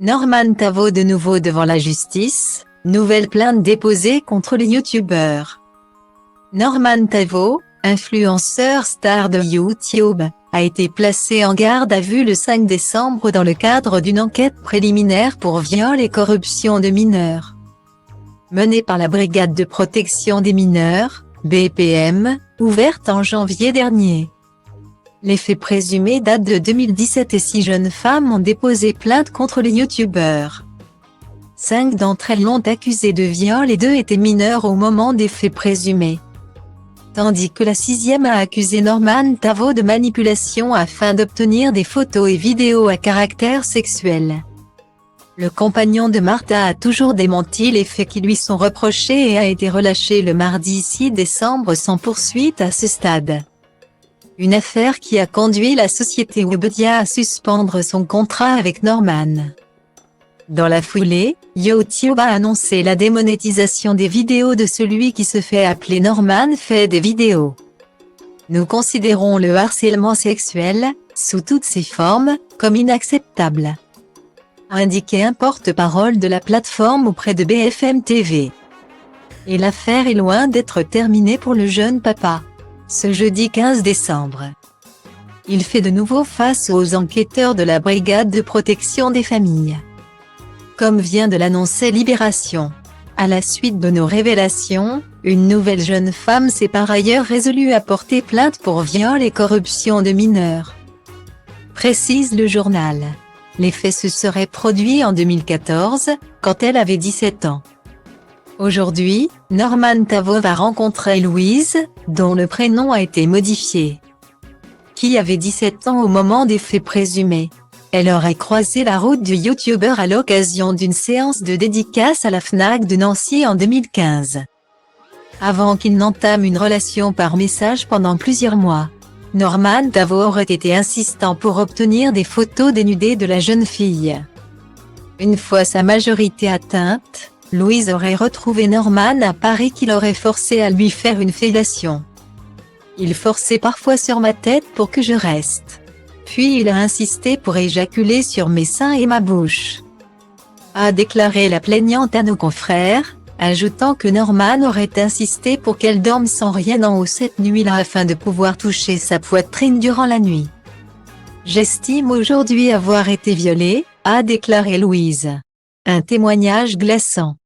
Norman Tavo de nouveau devant la justice, nouvelle plainte déposée contre le youtubeur. Norman Tavo, influenceur star de YouTube, a été placé en garde à vue le 5 décembre dans le cadre d'une enquête préliminaire pour viol et corruption de mineurs. Menée par la Brigade de protection des mineurs, BPM, ouverte en janvier dernier. Les faits présumés datent de 2017 et 6 jeunes femmes ont déposé plainte contre les youtubeurs. 5 d'entre elles l'ont accusé de viol et 2 étaient mineurs au moment des faits présumés. Tandis que la 6e a accusé Norman Tavo de manipulation afin d'obtenir des photos et vidéos à caractère sexuel. Le compagnon de Martha a toujours démenti les faits qui lui sont reprochés et a été relâché le mardi 6 décembre sans poursuite à ce stade. Une affaire qui a conduit la société Webedia à suspendre son contrat avec Norman. Dans la foulée, YouTube a annoncé la démonétisation des vidéos de celui qui se fait appeler Norman fait des vidéos. Nous considérons le harcèlement sexuel, sous toutes ses formes, comme inacceptable, a indiqué un porte-parole de la plateforme auprès de BFM TV. Et l'affaire est loin d'être terminée pour le jeune papa. Ce jeudi 15 décembre, il fait de nouveau face aux enquêteurs de la Brigade de protection des familles. Comme vient de l'annoncer Libération. À la suite de nos révélations, une nouvelle jeune femme s'est par ailleurs résolue à porter plainte pour viol et corruption de mineurs. Précise le journal. Les faits se seraient produits en 2014, quand elle avait 17 ans. Aujourd'hui, Norman Tavo va rencontrer Louise, dont le prénom a été modifié, qui avait 17 ans au moment des faits présumés. Elle aurait croisé la route du youtubeur à l'occasion d'une séance de dédicace à la Fnac de Nancy en 2015. Avant qu'il n'entame une relation par message pendant plusieurs mois, Norman Tavo aurait été insistant pour obtenir des photos dénudées de la jeune fille. Une fois sa majorité atteinte, Louise aurait retrouvé Norman à Paris qu'il aurait forcé à lui faire une fellation. Il forçait parfois sur ma tête pour que je reste. Puis il a insisté pour éjaculer sur mes seins et ma bouche, a déclaré la plaignante à nos confrères, ajoutant que Norman aurait insisté pour qu'elle dorme sans rien en haut cette nuit-là afin de pouvoir toucher sa poitrine durant la nuit. J'estime aujourd'hui avoir été violée, a déclaré Louise. Un témoignage glaçant.